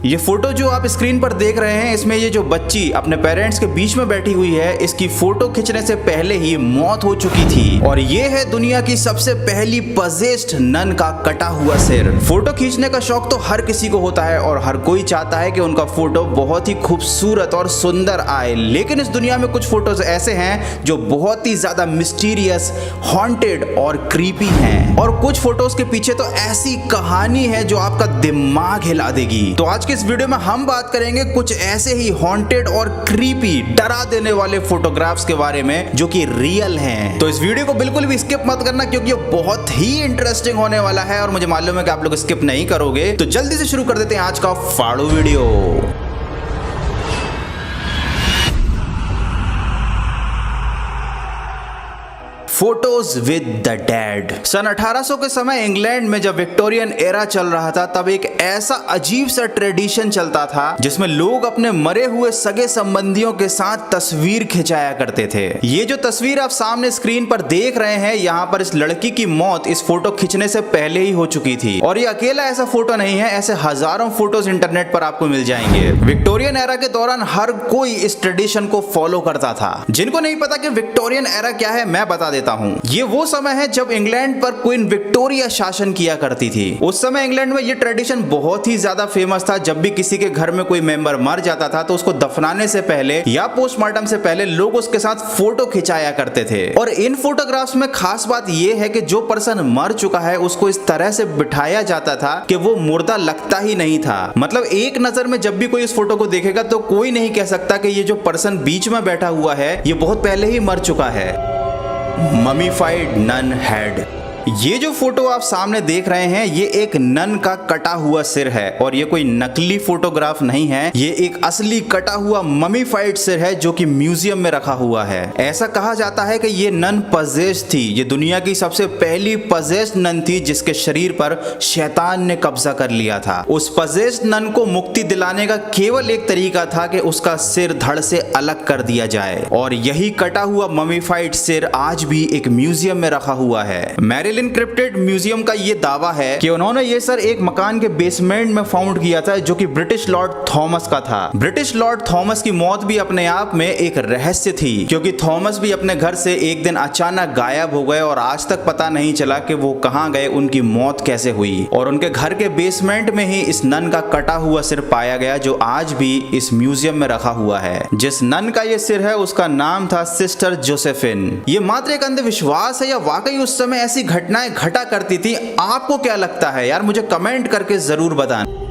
ये फोटो जो आप स्क्रीन पर देख रहे हैं, इसमें ये जो बच्ची अपने पेरेंट्स के बीच में बैठी हुई है, इसकी फोटो खींचने से पहले ही मौत हो चुकी थी। और ये है दुनिया की सबसे पहली पजेस्ड नन का कटा हुआ सिर। फोटो खींचने का शौक तो हर किसी को होता है और हर कोई चाहता है कि उनका फोटो बहुत ही खूबसूरत और सुंदर आए। लेकिन इस दुनिया में कुछ फोटोज ऐसे हैं जो बहुत ही ज्यादा मिस्टीरियस, हॉन्टेड और क्रीपी हैं। और कुछ फोटोज के पीछे तो ऐसी कहानी है जो आपका दिमाग हिला देगी। तो आज के इस वीडियो में हम बात करेंगे कुछ ऐसे ही हॉन्टेड और क्रीपी, डरा देने वाले फोटोग्राफ्स के बारे में जो कि रियल हैं। तो इस वीडियो को बिल्कुल भी स्किप मत करना क्योंकि ये बहुत ही इंटरेस्टिंग होने वाला है और मुझे मालूम है कि आप लोग स्किप नहीं करोगे। तो जल्दी से शुरू कर देते हैं आज का फाड़ो video. Photos with the dead. सन 1800 के समय इंग्लैंड में जब विक्टोरियन एरा चल रहा था, तब एक ऐसा अजीब सा ट्रेडिशन चलता था जिसमें लोग अपने मरे हुए सगे संबंधियों के साथ तस्वीर खिंचाया करते थे। ये जो तस्वीर आप सामने स्क्रीन पर देख रहे हैं, यहाँ पर इस लड़की की मौत इस फोटो खींचने से पहले ही हो चुकी थी। और ये अकेला ऐसा फोटो नहीं है, ऐसे हजारों फोटोज इंटरनेट पर आपको मिल जाएंगे। विक्टोरियन एरा के दौरान हर कोई इस ट्रेडिशन को फॉलो करता था। जिनको नहीं पता कि विक्टोरियन एरा क्या है, मैं बता देता हूं। ये वो समय है जब इंग्लैंड पर क्वीन विक्टोरिया शासन किया करती थी। उस समय इंग्लैंड में ये ट्रेडिशन बहुत ही ज्यादा फेमस था। जब भी किसी के घर में कोई मेंबर मर जाता था तो उसको दफनाने से पहले या पोस्टमार्टम से पहले लोग उसके साथ फोटो खिंचाया करते थे। और इन फोटोग्राफ्स में खास बात यह है कि जो पर्सन मर चुका है उसको इस तरह से बिठाया जाता था कि वो मुर्दा लगता ही नहीं था। मतलब एक नजर में जब भी कोई इस फोटो को देखेगा तो कोई नहीं कह सकता कि ये जो पर्सन बीच में बैठा हुआ है ये बहुत पहले ही मर चुका है। Mummified nun head. ये जो फोटो आप सामने देख रहे हैं, ये एक नन का कटा हुआ सिर है और ये कोई नकली फोटोग्राफ नहीं है। ये एक असली कटा हुआ ममीफाइड सिर है जो कि म्यूजियम में रखा हुआ है। ऐसा कहा जाता है कि ये नन पजेस्ड थी। ये दुनिया की सबसे पहली पजेस्ड नन थी जिसके शरीर पर शैतान ने कब्जा कर लिया था। उस पजेस्ड नन को मुक्ति दिलाने का केवल एक तरीका था कि उसका सिर धड़ से अलग कर दिया जाए। और यही कटा हुआ ममीफाइड सिर आज भी एक म्यूजियम में रखा हुआ है। इनक्रिप्टेड म्यूजियम का ये दावा है कि उन्होंने ये सर एक मकान के बेसमेंट में फाउंड किया था जो कि ब्रिटिश लॉर्ड थॉमस का था। ब्रिटिश लॉर्ड थॉमस की मौत भी अपने आप में एक रहस्य थी क्योंकि थॉमस भी अपने घर से एक दिन अचानक गायब हो गए और आज तक पता नहीं चला कि वो कहां गए, उनकी मौत कैसे हुई। और उनके घर के बेसमेंट में ही इस नन का कटा हुआ सिर पाया गया जो आज भी इस म्यूजियम में रखा हुआ है। जिस नन का ये सिर है उसका नाम था सिस्टर जोसेफिन। ये मात्र एक अंधविश्वास है या वाकई उस समय ऐसी घटनाएं घटा करती थी? आपको क्या लगता है यार, मुझे कमेंट करके जरूर बताना।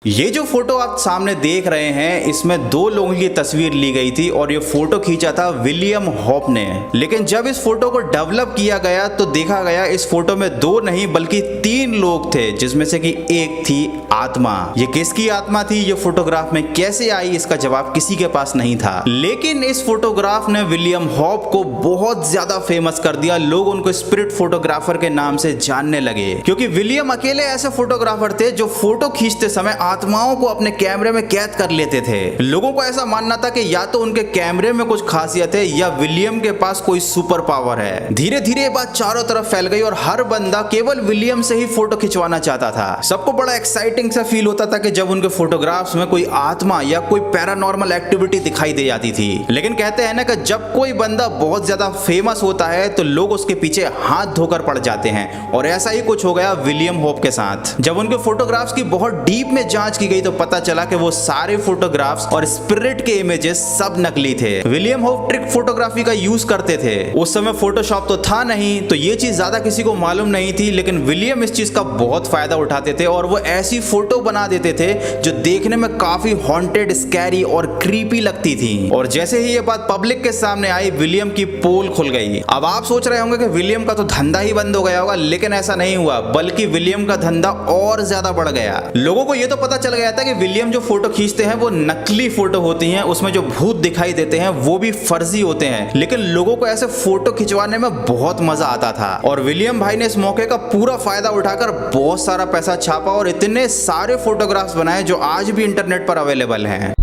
ये जो फोटो आप सामने देख रहे हैं, इसमें दो लोगों की तस्वीर ली गई थी और ये फोटो खींचा था विलियम होप ने। लेकिन जब इस फोटो को डेवलप किया गया तो देखा गया इस फोटो में दो नहीं बल्कि तीन लोग थे, जिसमें से कि एक थी आत्मा। ये किसकी आत्मा थी, ये फोटोग्राफ में कैसे आई, इसका जवाब किसी के पास नहीं था। लेकिन इस फोटोग्राफ ने विलियम होप को बहुत ज्यादा फेमस कर दिया। लोग उनको स्पिरिट फोटोग्राफर के नाम से जानने लगे क्योंकि विलियम अकेले ऐसे फोटोग्राफर थे जो फोटो खींचते समय आत्माओं को अपने कैमरे में कैद कर लेते थे। लोगों को ऐसा मानना था कि या तो उनके कैमरे में कुछ खासियत है या विलियम के पास कोई सुपर पावर है। धीरे धीरे ये बात चारों तरफ फैल गई और हर बंदा केवल विलियम से ही फोटो खिंचवाना चाहता था। सबको बड़ा एक्साइटिंग सा फील होता था कि जब उनके फोटोग्राफ्स में कोई आत्मा या कोई पैरानॉर्मल एक्टिविटी दिखाई दे जाती थी। लेकिन कहते हैं ना कि जब कोई बंदा बहुत ज्यादा फेमस होता है तो लोग उसके पीछे हाथ धोकर पड़ जाते हैं और ऐसा ही कुछ हो गया विलियम होप के साथ। जब उनके फोटोग्राफ्स की बहुत डीप में जांच की गई तो पता चला कि वो सारे फोटोग्राफ्स और स्पिरिट के इमेजेस सब नकली थे। विलियम होप ट्रिक फोटोग्राफी का यूज करते थे। उस समय फोटोशॉप तो था नहीं तो ये चीज ज्यादा किसी को मालूम नहीं थी, लेकिन विलियम इस चीज का बहुत फायदा उठाते थे और वो ऐसी फोटो बना देते थे जो देखने में काफी हॉन्टेड, स्कैरी और क्रीपी लगती थी। और जैसे ही ये बात पब्लिक के सामने आई, विलियम की पोल खुल गई। अब आप सोच रहे होंगे कि विलियम का तो धंधा ही बंद हो गया होगा, लेकिन ऐसा नहीं हुआ, बल्कि विलियम का धंधा और ज्यादा बढ़ गया। लोगों को ये तो पता चल गया था कि विलियम जो फोटो खींचते हैं वो नकली फोटो होती हैं, उसमें जो भूत दिखाई देते हैं वो भी फर्जी होते हैं। लेकिन लोगों को ऐसे फोटो खिंचवाने में बहुत मजा आता था और विलियम भाई ने इस मौके का पूरा फायदा उठाकर बहुत सारा पैसा छापा और इतने सारे फोटोग्राफ्स बनाए जो आज भी इंटरनेट पर अवेलेबल हैं।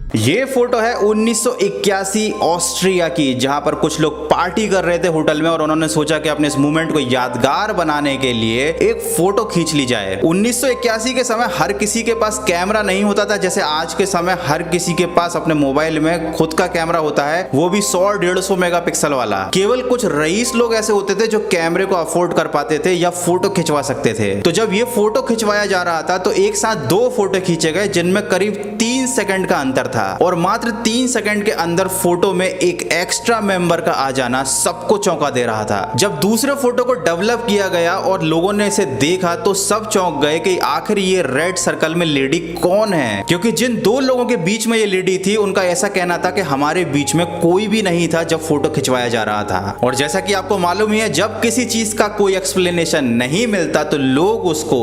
ये फोटो है 1981 ऑस्ट्रिया की, जहां पर कुछ लोग पार्टी कर रहे थे होटल में और उन्होंने सोचा कि अपने इस मूवमेंट को यादगार बनाने के लिए एक फोटो खींच ली जाए। 1981 के समय हर किसी के पास कैमरा नहीं होता था जैसे आज के समय हर किसी के पास अपने मोबाइल में खुद का कैमरा होता है, वो भी 100-150 मेगापिक्सल वाला। केवल कुछ रईस लोग ऐसे होते थे जो कैमरे को अफोर्ड कर पाते थे या फोटो खिंचवा सकते थे। तो जब ये फोटो खिंचवाया जा रहा था तो एक साथ 2 फोटो खींचे गए जिनमें करीब 3 सेकंड का अंतर था और मात्र 3 सेकंड के अंदर फोटो में एक एक्स्ट्रा मेंबर का आ जाना सबको चौंका दे रहा था। जब दूसरे फोटो को डेवलप किया गया और लोगों ने इसे देखा तो सब चौंक गए कि आखिर ये रेड सर्कल में लेडी कौन है, क्योंकि जिन 2 लोगों के बीच में ये लेडी थी उनका ऐसा कहना था कि हमारे बीच में कोई भी नहीं था जब फोटो खिंचवाया जा रहा था। और जैसा कि आपको मालूम ही है, जब किसी चीज का कोई एक्सप्लेनेशन नहीं मिलता तो लोग उसको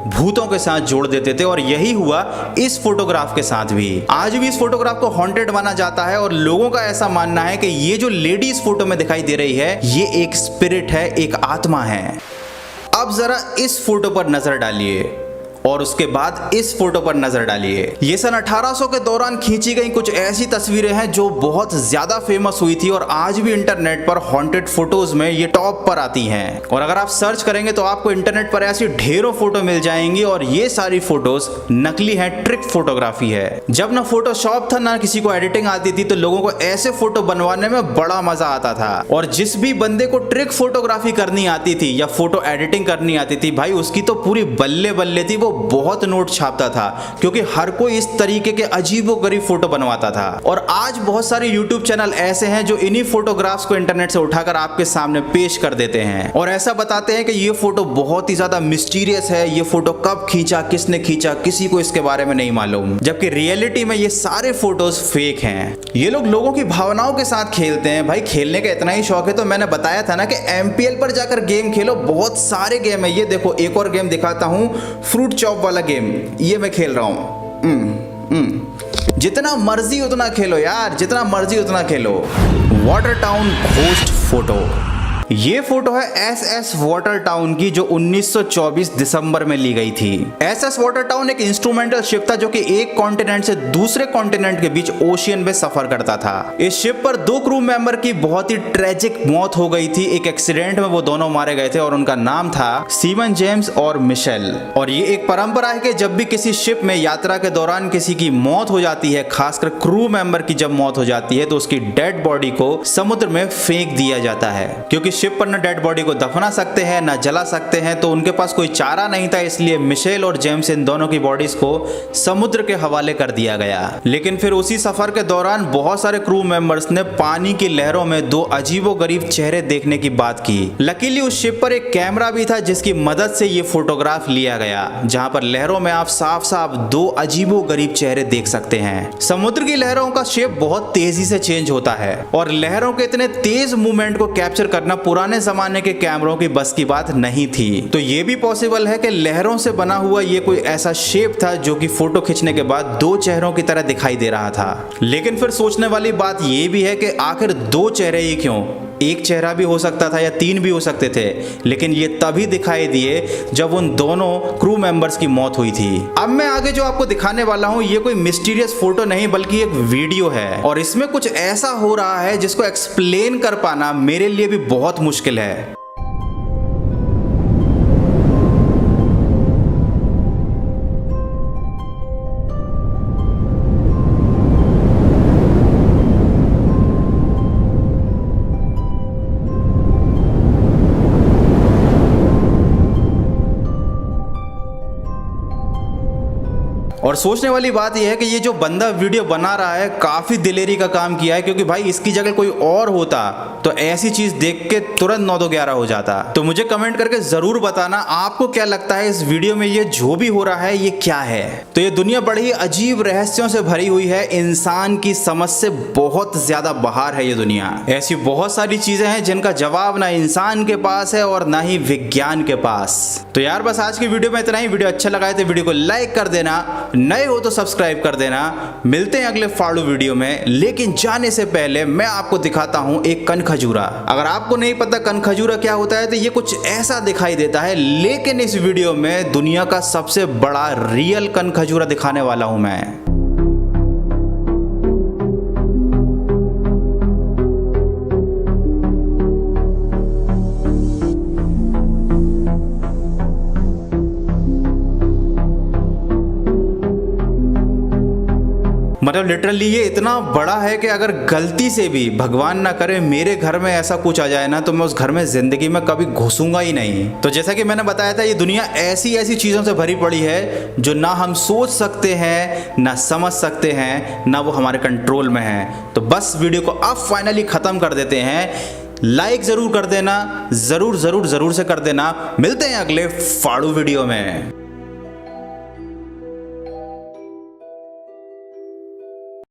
भूतों के साथ जोड़ देते थे और यही हुआ इस फोटोग्राफ के साथ भी। आज भी इस फोटोग्राफ को हॉन्टेड माना जाता है और लोगों का ऐसा मानना है कि ये जो लेडी इस फोटो में दिखाई दे रही है ये एक स्पिरिट है, एक आत्मा है। अब जरा इस फोटो पर नजर डालिए और उसके बाद इस फोटो पर नजर डालिए। ये सन 1800 के दौरान खींची गई कुछ ऐसी तस्वीरें हैं जो बहुत ज्यादा फेमस हुई थी और आज भी इंटरनेट पर हॉन्टेड फोटोज में ये टॉप पर आती हैं। और अगर आप सर्च करेंगे तो आपको इंटरनेट पर ऐसी ढेरों फोटो मिल जाएंगी और ये सारी फोटोज नकली है, ट्रिक फोटोग्राफी है। जब ना फोटोशॉप था ना किसी को एडिटिंग आती थी तो लोगों को ऐसे फोटो बनवाने में बड़ा मजा आता था और जिस भी बंदे को ट्रिक फोटोग्राफी करनी आती थी या फोटो एडिटिंग करनी आती थी भाई उसकी तो पूरी बल्ले बल्ले थी, वो बहुत नोट छापता था क्योंकि हर कोई इस तरीके के अजीबोगरीब फोटो बनवाता था। और आज बहुत सारे यूट्यूब चैनल ऐसे हैं जो इन्हीं फोटोग्राफ्स को इंटरनेट से उठाकर आपके सामने पेश कर देते हैं और ऐसा बताते हैं कि ये फोटो बहुत ही ज्यादा मिस्टीरियस है, ये फोटो कब खींचा, किसने खींचा, किसी को इसके बारे में नहीं मालूम, जबकि रियलिटी में ये सारे फोटोज फेक हैं। ये लोग लोगों की भावनाओं के साथ खेलते हैं। भाई खेलने का इतना ही शौक है तो मैंने बताया था ना कि MPL पर जाकर गेम खेलो, बहुत सारे गेम है। ये देखो एक और गेम दिखाता हूं, फ्रूट चॉप वाला गेम, ये मैं खेल रहा हूं। जितना मर्जी उतना खेलो यार, जितना मर्जी उतना खेलो। वाटर टाउन घोस्ट फोटो, ये फोटो है SS वाटर टाउन की जो 1924 दिसंबर में ली गई थी। SS वाटर टाउन एक इंस्ट्रूमेंटल शिप था जो कि एक कॉन्टिनेंट से दूसरे कॉन्टिनेंट के बीच ओशियन में सफर करता था। इस शिप पर 2 क्रू मेंबर की बहुत ही ट्रेजिक मौत हो गई थी। एक एक्सीडेंट में वो दोनों मारे गए थे और उनका नाम था सीमन जेम्स और मिशेल। और ये एक परंपरा है कि जब भी किसी शिप में यात्रा के दौरान किसी की मौत हो जाती है, खासकर क्रू मेंबर की जब मौत हो जाती है तो उसकी डेड बॉडी को समुद्र में फेंक दिया जाता है, क्योंकि शिप पर न डेड बॉडी को दफना सकते हैं न जला सकते हैं, तो उनके पास कोई चारा नहीं था। इसलिए मिशेल और जेम्स इन दोनों की बॉडीज को समुद्र के हवाले कर दिया गया। लेकिन फिर उसी सफर के दौरान बहुत सारे क्रू मेंबर्स ने पानी की लहरों में 2 अजीबोगरीब चेहरे देखने की बात की। लकीली उस शिप पर एक कैमरा भी था जिसकी मदद से ये फोटोग्राफ लिया गया, जहां पर लहरों में आप साफ साफ 2 अजीबोगरीब चेहरे देख सकते हैं। समुद्र की लहरों का शेप बहुत तेजी से चेंज होता है और लहरों के इतने तेज मूवमेंट को कैप्चर करना पुराने जमाने के कैमरों की बस की बात नहीं थी। तो ये भी पॉसिबल है कि लहरों से बना हुआ ये कोई ऐसा शेप था जो कि फोटो खींचने के बाद 2 चेहरों की तरह दिखाई दे रहा था। लेकिन फिर सोचने वाली बात ये भी है कि आखिर 2 चेहरे ही क्यों, एक चेहरा भी हो सकता था या 3 भी हो सकते थे, लेकिन ये तभी दिखाई दिए जब उन दोनों क्रू मेंबर्स की मौत हुई थी। अब मैं आगे जो आपको दिखाने वाला हूँ ये कोई मिस्टीरियस फोटो नहीं बल्कि एक वीडियो है और इसमें कुछ ऐसा हो रहा है जिसको एक्सप्लेन कर पाना मेरे लिए भी बहुत मुश्किल है। और सोचने वाली बात यह है कि ये जो बंदा वीडियो बना रहा है काफी दिलेरी का काम किया है, क्योंकि भाई इसकी जगह कोई और होता तो ऐसी चीज देख के तुरंत 9-11 हो जाता। तो मुझे कमेंट करके जरूर बताना आपको क्या लगता है इस वीडियो में ये जो भी हो रहा है ये क्या है। तो ये दुनिया बड़ी ही अजीब रहस्यों से भरी हुई है, इंसान की समझ से बहुत ज्यादा बाहर है ये दुनिया। ऐसी बहुत सारी चीजें हैं जिनका जवाब ना इंसान के पास है और ना ही विज्ञान के पास। तो यार बस आज की वीडियो में इतना ही। वीडियो अच्छा लगा है तो वीडियो को लाइक कर देना, नए हो तो सब्सक्राइब कर देना। मिलते हैं अगले फाड़ू वीडियो में, लेकिन जाने से पहले मैं आपको दिखाता हूं एक कनखजूरा। अगर आपको नहीं पता कनखजूरा क्या होता है तो ये कुछ ऐसा दिखाई देता है, लेकिन इस वीडियो में दुनिया का सबसे बड़ा रियल कनखजूरा दिखाने वाला हूं मैं। मतलब लिटरली ये इतना बड़ा है कि अगर गलती से भी भगवान ना करे मेरे घर में ऐसा कुछ आ जाए ना, तो मैं उस घर में जिंदगी में कभी घुसूंगा ही नहीं। तो जैसा कि मैंने बताया था, ये दुनिया ऐसी ऐसी चीजों से भरी पड़ी है जो ना हम सोच सकते हैं, ना समझ सकते हैं, ना वो हमारे कंट्रोल में है। तो बस वीडियो को अब फाइनली खत्म कर देते हैं। लाइक जरूर कर देना, जरूर जरूर जरूर से कर देना। मिलते हैं अगले फाड़ू वीडियो में।